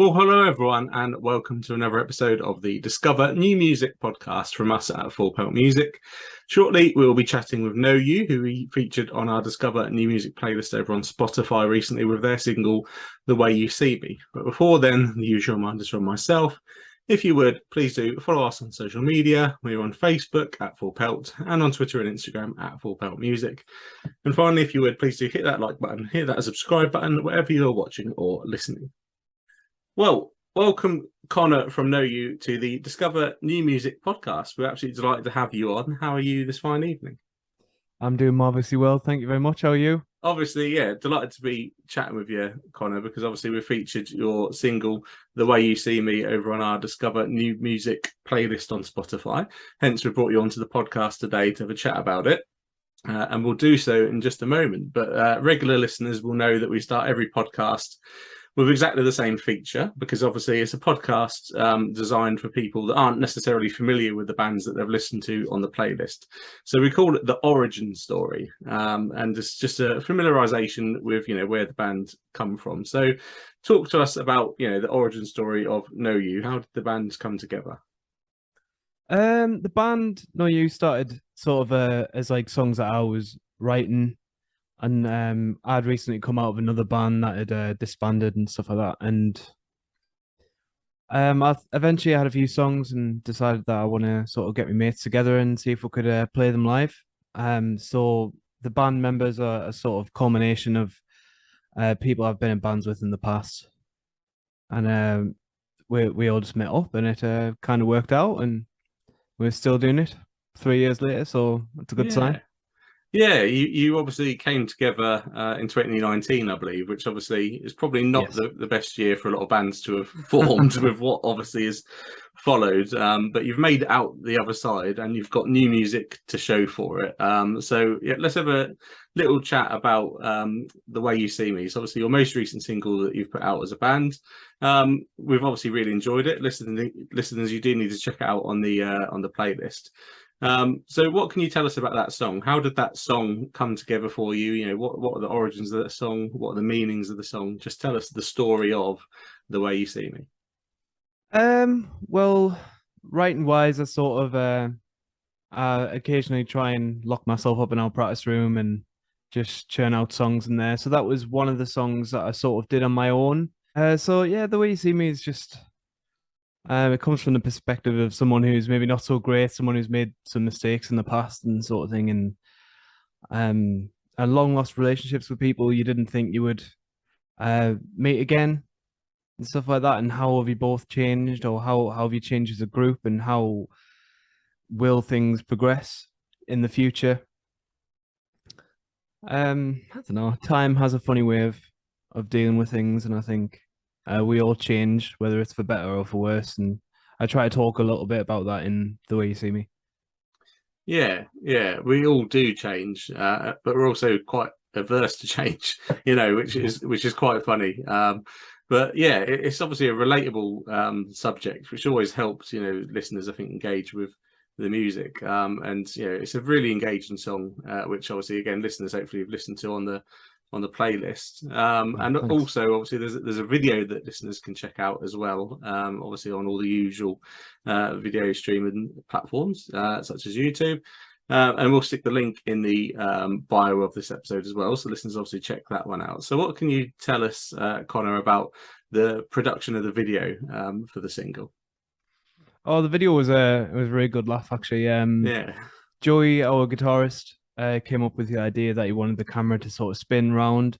Well, hello everyone, and welcome to another episode of the Discover New Music podcast from us at Pelt Music. Shortly, we'll be chatting with noyou, who we featured on our Discover New Music playlist over on Spotify recently with their single "The Way You See Me." But before then, the usual reminders from myself. If you would, please do follow us on social media. We're on Facebook at Pelt and on Twitter and Instagram at Pelt Music. And finally, if you would, please do hit that like button, hit that subscribe button, wherever you're watching or listening. Well, welcome, Connor from noyou, to the Discover New Music podcast. We're absolutely delighted to have you on. How are you this fine evening? I'm doing marvelously well. Thank you very much. How are you? Obviously, yeah, delighted to be chatting with you, Connor, because obviously we featured your single, "The Way You See Me," over on our Discover New Music playlist on Spotify. Hence, we brought you onto the podcast today to have a chat about it. And we'll do so in just a moment. But regular listeners will know that we start every podcast with exactly the same feature, because obviously it's a podcast designed for people that aren't necessarily familiar with the bands that they've listened to on the playlist. So we call it the origin story, and it's just a familiarization with where the band come from. So talk to us about the origin story of noyou. How did the bands come together? The band noyou started sort of as like songs that I was writing, and I'd recently come out of another band that had disbanded and stuff like that. And eventually I had a few songs and decided that I want to sort of get my mates together and see if we could play them live. So the band members are a sort of culmination of people I've been in bands with in the past, and we all just met up, and it kind of worked out, and we're still doing it 3 years later, so it's a good sign. Yeah, you obviously came together in 2019, I believe, which obviously is probably not Yes. the best year for a lot of bands to have formed with what obviously is followed. But you've made it out the other side, and you've got new music to show for it. So yeah, let's have a little chat about "The Way You See Me." It's obviously your most recent single that you've put out as a band. We've obviously really enjoyed it. Listeners, you do need to check it out on the playlist. So what can you tell us about that song? How did that song come together for you? What are the origins of that song? What are the meanings of the song? Just tell us the story of "The Way You See Me." Well, writing wise, I occasionally try and lock myself up in our practice room and just churn out songs in there. So that was one of the songs that I sort of did on my own. So yeah, the way you see me is just it comes from the perspective of someone who's maybe not so great, someone who's made some mistakes in the past and sort of thing, and long lost relationships with people you didn't think you would meet again and stuff like that. And how have you both changed, or how have you changed as a group, and how will things progress in the future? I don't know. Time has a funny way of dealing with things, and I think we all change, whether it's for better or for worse. And I try to talk a little bit about that in The Way You See Me. Yeah, we all do change, but we're also quite averse to change, which is quite funny. But yeah, it's obviously a relatable subject, which always helps listeners, I think, engage with the music. And it's a really engaging song, which obviously again listeners hopefully have listened to on the playlist. Oh, And thanks. also obviously there's a video that listeners can check out as well. Obviously on all the usual video streaming platforms such as YouTube. And we'll stick the link in the bio of this episode as well, so listeners obviously check that one out. So what can you tell us, Connor, about the production of the video for the single? Oh, the video was it was a really good laugh actually. Yeah. Joey, our guitarist, came up with the idea that he wanted the camera to sort of spin round.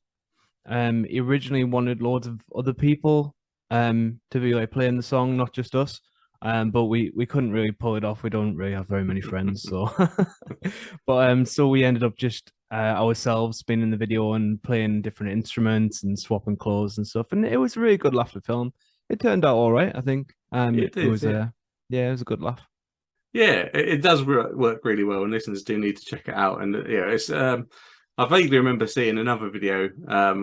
He originally wanted loads of other people to be like playing the song, not just us. But we couldn't really pull it off. We don't really have very many friends, so but so we ended up just ourselves spinning the video and playing different instruments and swapping clothes and stuff. And it was a really good laugh to film. It turned out all right, I think. It It did, was yeah. yeah, it was a good laugh. Yeah, it does work really well, and listeners do need to check it out. And it's I vaguely remember seeing another video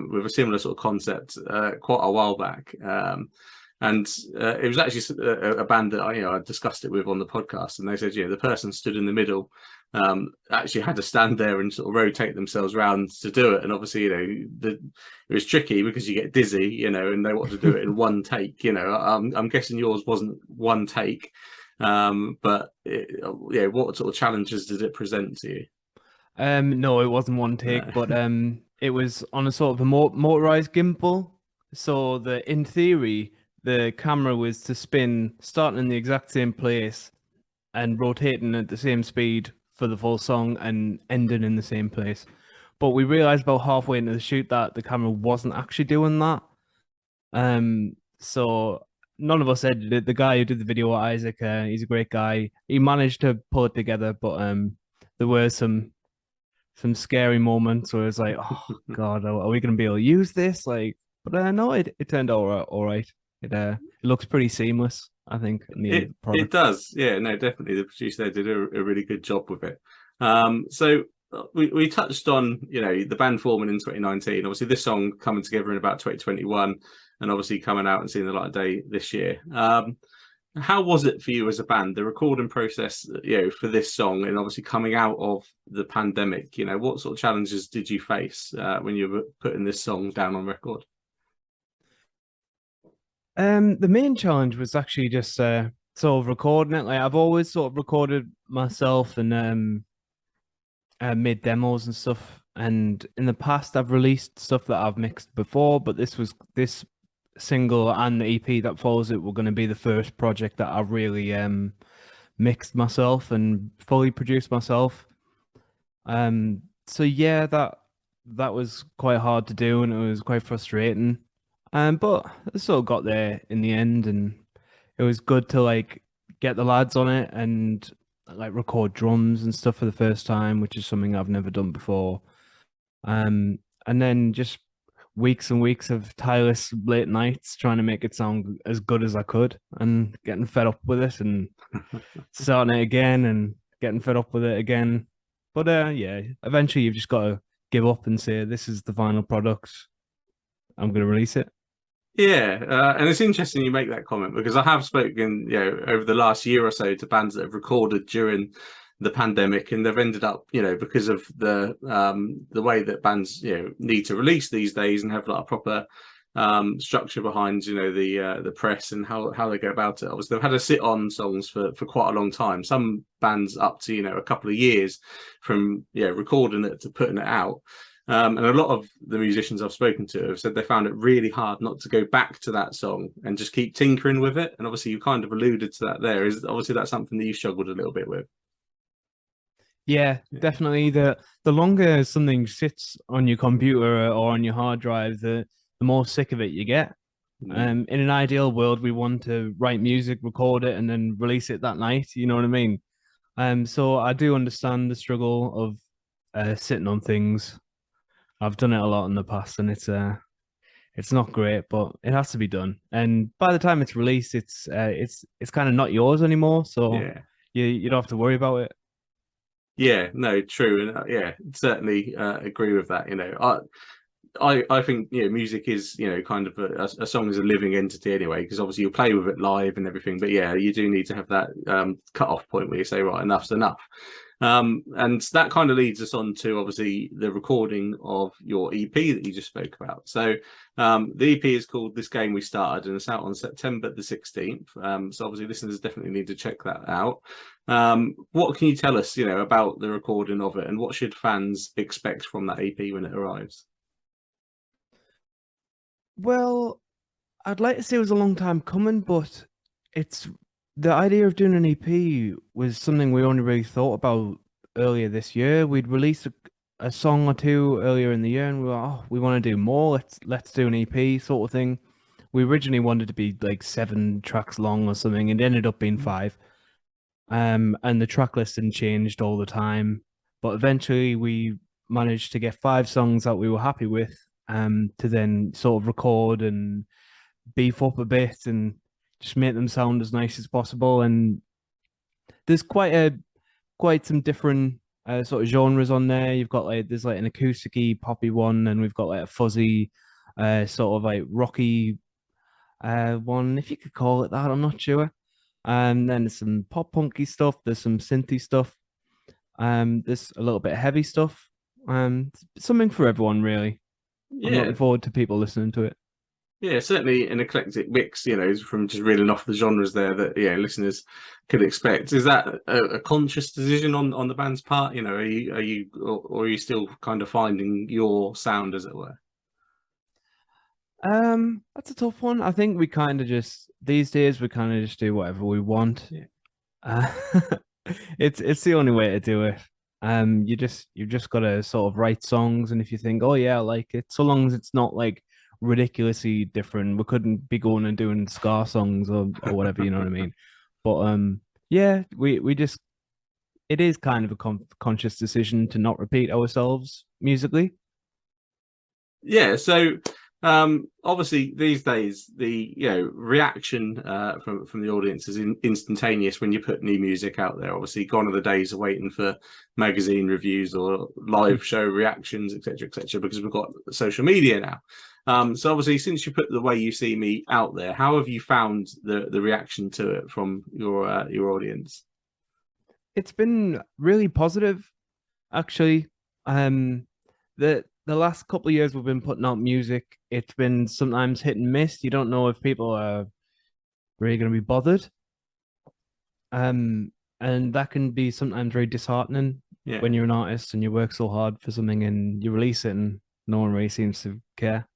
with a similar sort of concept quite a while back, and it was actually a band that I discussed it with on the podcast, and they said the person stood in the middle actually had to stand there and sort of rotate themselves around to do it. And obviously, it was tricky because you get dizzy, and they want to do it in one take. I'm guessing yours wasn't one take, but yeah, what sort of challenges did it present to you? No, it wasn't one No. take, but it was on a sort of a motorized gimbal. So in theory, the camera was to spin starting in the exact same place and rotating at the same speed for the full song and ending in the same place. But we realized about halfway into the shoot that the camera wasn't actually doing that. So none of us said the guy who did the video, Isaac, he's a great guy. He managed to pull it together, but there were some scary moments where it's like, oh God, are we going to be able to use this? Like, but no, it turned out all right. It looks pretty seamless, I think, in the end It product. it does, yeah, no, definitely. The producer there did a really good job with it. So we touched on the band forming in 2019. Obviously, this song coming together in about 2021, and obviously coming out and seeing the light of day this year. How was it for you as a band, the recording process, for this song, and obviously coming out of the pandemic? What sort of challenges did you face when you were putting this song down on record? The main challenge was actually just sort of recording it. Like I've always sort of recorded myself and made demos and stuff. And in the past, I've released stuff that I've mixed before, but this single and the EP that follows it were going to be the first project that I really mixed myself and fully produced myself. So yeah, that was quite hard to do, and it was quite frustrating. But I sort of got there in the end, and it was good to like get the lads on it and like record drums and stuff for the first time, which is something I've never done before. And then just weeks and weeks of tireless late nights trying to make it sound as good as I could, and getting fed up with it, and starting it again, and getting fed up with it again. But yeah, eventually you've just got to give up and say, "This is the final product. I'm going to release it." Yeah, and it's interesting you make that comment because I have spoken, over the last year or so to bands that have recorded during the pandemic, and they've ended up, because of the way that bands, need to release these days and have like a proper structure behind, the press and how they go about it. Obviously, they've had to sit on songs for quite a long time. Some bands up to a couple of years from recording it to putting it out. And a lot of the musicians I've spoken to have said they found it really hard not to go back to that song and just keep tinkering with it. And obviously, you kind of alluded to that there. Is obviously that's something that you struggled a little bit with. Yeah, Yeah. definitely. The longer something sits on your computer or on your hard drive, the more sick of it you get. Mm. In an ideal world, we want to write music, record it, and then release it that night. You know what I mean? So I do understand the struggle of sitting on things. I've done it a lot in the past, and it's not great, but it has to be done. And by the time it's released, it's kind of not yours anymore. So Yeah. you don't have to worry about it. Yeah, no, true, and yeah, certainly agree with that. I think music is kind of a song is a living entity anyway, because obviously you play with it live and everything, but yeah, you do need to have that cut off point where you say, right, enough's enough. And that kind of leads us on to obviously the recording of your EP that you just spoke about. So the EP is called This Game We Started, and it's out on September the 16th. So obviously listeners definitely need to check that out. What can you tell us about the recording of it, and what should fans expect from that EP when it arrives? Well, I'd like to say it was a long time coming, but it's the idea of doing an EP was something we only really thought about earlier this year. We'd released a song or two earlier in the year, and we were, oh, we want to do more. Let's do an EP sort of thing. We originally wanted to be like 7 tracks long or something, and it ended up being five. And the track listing changed all the time, but eventually we managed to get 5 songs that we were happy with, to then sort of record and beef up a bit and just make them sound as nice as possible. And there's quite some different sort of genres on there. You've got like there's like an acousticy poppy one, and we've got like a fuzzy sort of like rocky one, if you could call it that. I'm not sure. And then there's some pop punky stuff. There's some synthy stuff. There's a little bit of heavy stuff. Something for everyone, really. I'm Yeah, looking forward to people listening to it. yeah, certainly an eclectic mix, from just reeling off the genres there that listeners could expect. Is that a conscious decision on the band's part? Or are you still kind of finding your sound, as it were? That's a tough one. I think we kind of just these days we kind of just do whatever we want. Yeah. Uh, it's the only way to do it. You've just got to sort of write songs, and if you think, oh yeah, I like it, so long as it's not like ridiculously different, we couldn't be going and doing ska songs or whatever, you know what I mean? But yeah, we just it is kind of a conscious decision to not repeat ourselves musically. Yeah, so obviously these days the reaction from the audience is instantaneous when you put new music out there. Obviously, gone are the days of waiting for magazine reviews or live show reactions, etc., because we've got social media now. So obviously, since you put The Way You See Me out there, how have you found the reaction to it from your audience? It's been really positive, actually. Um, the last couple of years we've been putting out music, it's been sometimes hit and miss. You don't know if people are really going to be bothered. Um, and that can be sometimes very disheartening Yeah. when you're an artist and you work so hard for something and you release it and no one really seems to care.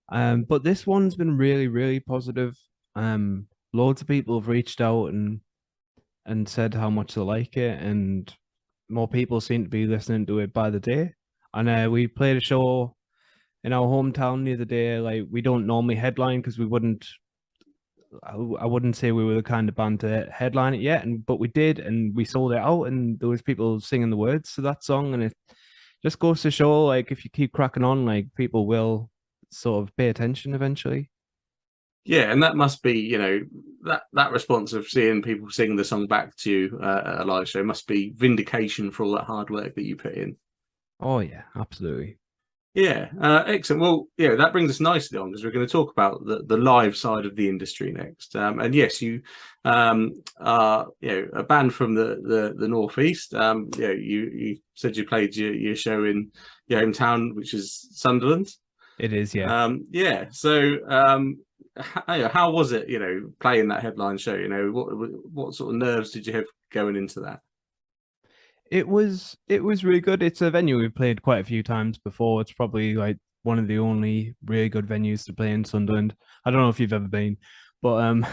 But this one's been really, really positive. Loads of people have reached out and said how much they like it, and more people seem to be listening to it by the day. And we played a show in our hometown the other day. Like we don't normally headline because we wouldn't. I wouldn't say we were the kind of band to headline it yet, and but we did, and we sold it out, and there was people singing the words to that song, and it just goes to show, like if you keep cracking on, like people will sort of pay attention eventually. Yeah, and that must be, that response of seeing people sing the song back to you at a live show must be vindication for all that hard work that you put in. Oh yeah, absolutely. Yeah, excellent. Well, yeah, that brings us nicely on because we're going to talk about the live side of the industry next. And yes, you are a band from the northeast. You said you played your show in your hometown, which is Sunderland. It is, yeah. Yeah. So how was it? Playing that headline show. What sort of nerves did you have going into that? It was really good. It's a venue we've played quite a few times before. It's probably like one of the only really good venues to play in Sunderland. I don't know if you've ever been, but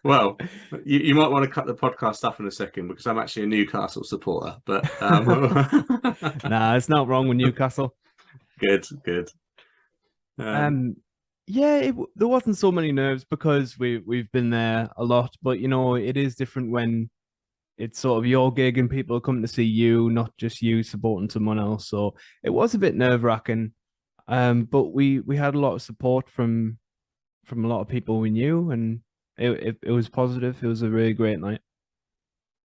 Well, you might want to cut the podcast off in a second because I'm actually a Newcastle supporter. But nah, it's not wrong with Newcastle. good, good. Um, Um, yeah, there wasn't so many nerves because we've been there a lot, but it is different when it's sort of your gig and people are coming to see you, not just you supporting someone else. So it was a bit nerve-wracking. But we had a lot of support from a lot of people we knew, and it was positive. It was a really great night.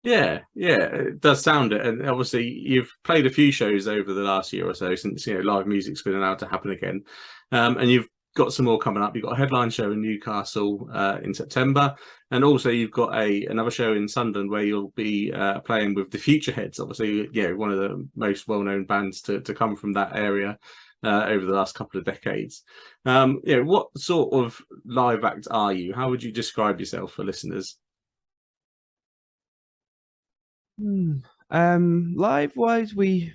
yeah, it does sound it. And obviously, you've played a few shows over the last year or so since live music's been allowed to happen again, and you've got some more coming up. You've got a headline show in Newcastle in September, and also you've got another show in Sunderland where you'll be playing with the Future Heads. Obviously, one of the most well-known bands to come from that area over the last couple of decades. What sort of live act are you? How would you describe yourself for listeners? Hmm. Live wise, we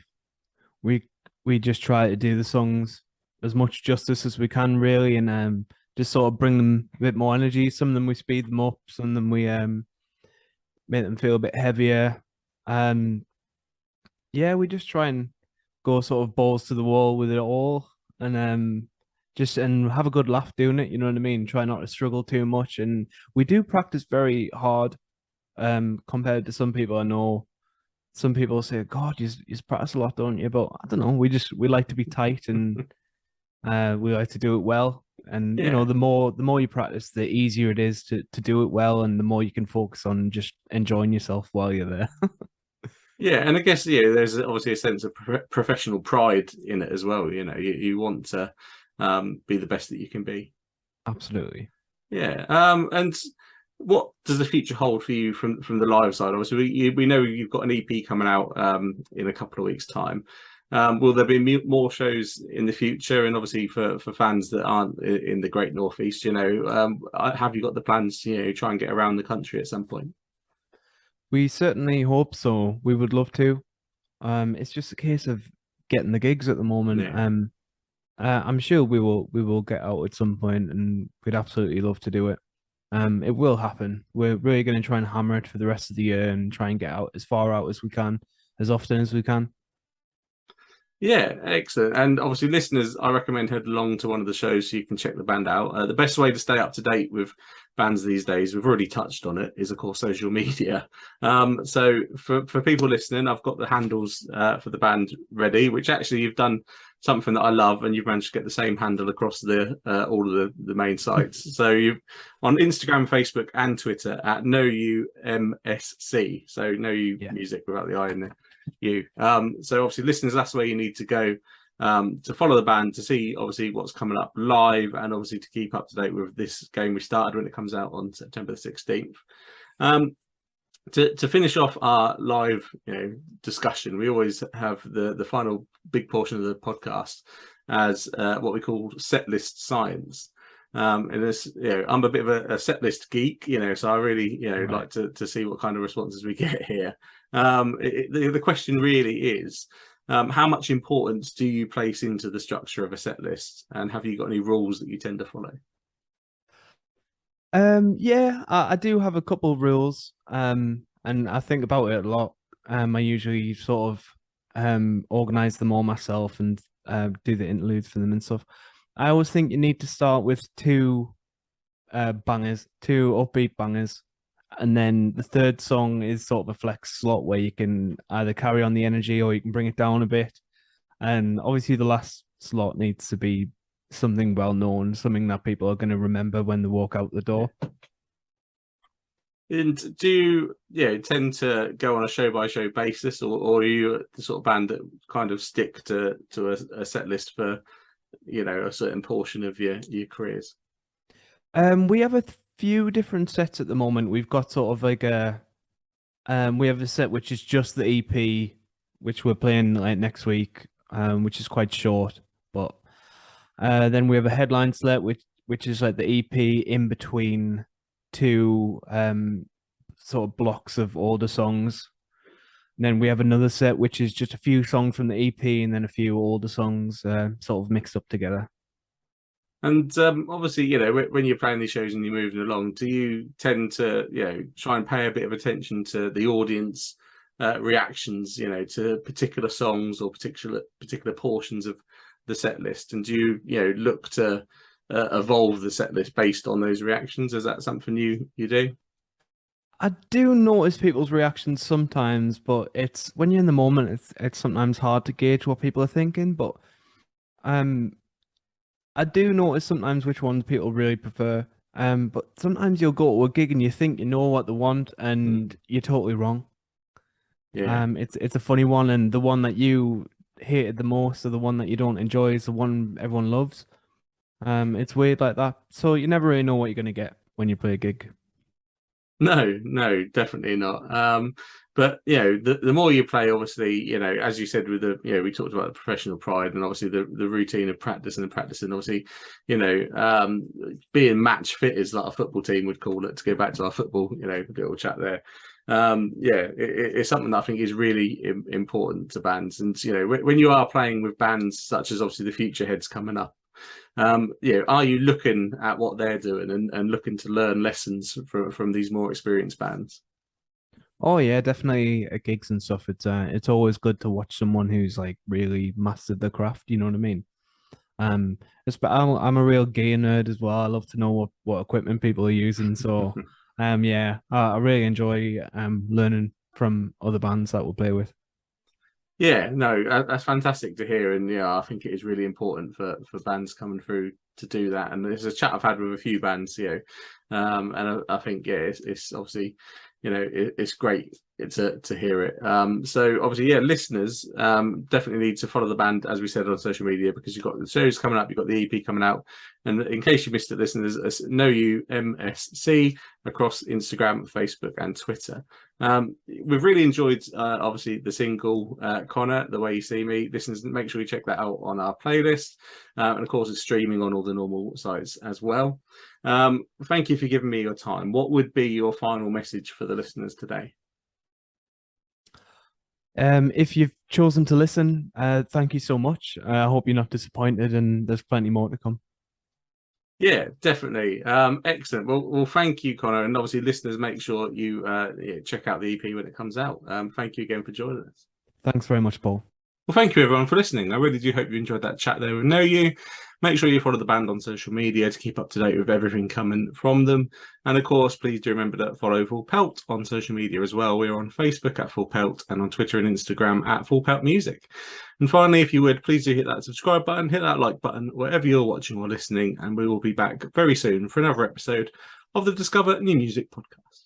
we just try to do the songs as much justice as we can, really, and just sort of bring them a bit more energy. Some of them we speed them up, some of them we make them feel a bit heavier. Um, yeah, we just try and go sort of balls to the wall with it all, and just and have a good laugh doing it. You know what I mean? Try not to struggle too much, and we do practice very hard. Compared to some people I know, some people say, "God, you practice a lot, don't you?" But I don't know. We like to be tight, and we like to do it well. And Yeah. the more you practice, the easier it is to do it well, and the more you can focus on just enjoying yourself while you're there. Yeah, and I guess there's obviously a sense of professional pride in it as well. You want to be the best that you can be. Absolutely. Yeah, and what does the future hold for you from the live side? Obviously, we know you've got an EP coming out in a couple of weeks' time. Will there be more shows in the future? And obviously, for fans that aren't in the Great Northeast, have you got the plans to try and get around the country at some point? We certainly hope so. We would love to. It's just a case of getting the gigs at the moment. Yeah. I'm sure we will get out at some point, and we'd absolutely love to do it. It will happen. We're really going to try and hammer it for the rest of the year and try and get out as far out as we can, as often as we can. Yeah, excellent. And obviously, listeners, I recommend head along to one of the shows so you can check the band out. The best way to stay up to date with bands these days, we've already touched on it, is of course social media. So for people listening, I've got the handles for the band ready, which actually you've done something that I love, and you've managed to get the same handle across the all of the main sites. So you've on Instagram, Facebook, and Twitter at noyou MSC. So noyou music without the I in there. So obviously, listeners, that's where you need to go to follow the band, to see obviously what's coming up live, and obviously to keep up to date with this game we started when it comes out on September the 16th. To finish off our live discussion, we always have the final big portion of the podcast as what we call setlist science. And this, I'm a bit of a setlist geek, so I really, Right. like to see what kind of responses we get here. The question really is, how much importance do you place into the structure of a set list, and have you got any rules that you tend to follow? Yeah, I do have a couple of rules. And I think about it a lot. I usually sort of organize them all myself and do the interludes for them and stuff. I always think you need to start with two bangers, two upbeat bangers, and then the third song is sort of a flex slot where you can either carry on the energy or you can bring it down a bit. And obviously, the last slot needs to be something well known, something that people are going to remember when they walk out the door. And do you tend to go on a show by show basis, or are you the sort of band that kind of stick to a set list for a certain portion of your careers? We have a few different sets at the moment. We've got sort of like we have a set which is just the EP, which we're playing like next week, which is quite short. But then we have a headline set which is like the EP in between two sort of blocks of older songs. And then we have another set which is just a few songs from the EP and then a few older songs sort of mixed up together. And obviously, when you're playing these shows and you're moving along, do you tend to, try and pay a bit of attention to the audience reactions, to particular songs or particular portions of the set list? And do you, look to evolve the set list based on those reactions? Is that something you do? I do notice people's reactions sometimes, but it's when you're in the moment, it's sometimes hard to gauge what people are thinking. But um, I do notice sometimes which ones people really prefer. But sometimes you'll go to a gig and you think you know what they want, and you're totally wrong. Yeah. It's a funny one, and the one that you hated the most, or the one that you don't enjoy, is the one everyone loves. It's weird like that. So you never really know what you're gonna get when you play a gig. No, definitely not. But the more you play, obviously, as you said with the, we talked about the professional pride and obviously the routine of practice and the practice, and obviously, being match fit is like a football team would call it. To go back to our football, little chat there. It's something that I think is really important to bands, and when you are playing with bands such as obviously the Future Heads coming up. Are you looking at what they're doing and looking to learn lessons from these more experienced bands? Oh yeah, definitely at gigs and stuff. It's always good to watch someone who's like really mastered the craft. You know what I mean? Um, I'm a real gear nerd as well. I love to know what equipment people are using. So, yeah, I really enjoy learning from other bands that we'll play with. Yeah, no, that's fantastic to hear, and I think it is really important for bands coming through to do that. And there's a chat I've had with a few bands, and I think it's obviously, it's great to hear it. So obviously, yeah, listeners definitely need to follow the band, as we said, on social media, because you've got the shows coming up, you've got the EP coming out, and in case you missed it, listeners, noyou MSC across Instagram, Facebook, and Twitter. We've really enjoyed obviously the single Connor, The Way You See Me. Listeners, make sure you check that out on our playlist, and of course it's streaming on all the normal sites as well. Thank you for giving me your time. What would be your final message for the listeners today? If you've chosen to listen, thank you so much. I hope you're not disappointed, and there's plenty more to come. Yeah, definitely. Excellent. Well, thank you, Connor, and obviously, listeners, make sure you check out the EP when it comes out. Thank you again for joining us. Thanks very much, Paul. Well, thank you everyone for listening. I really do hope you enjoyed that chat there with noyou. Make sure you follow the band on social media to keep up to date with everything coming from them. And of course, please do remember to follow Full Pelt on social media as well. We're on Facebook at Full Pelt and on Twitter and Instagram at Full Pelt Music. And finally, if you would, please do hit that subscribe button, hit that like button, wherever you're watching or listening. And we will be back very soon for another episode of the Discover New Music podcast.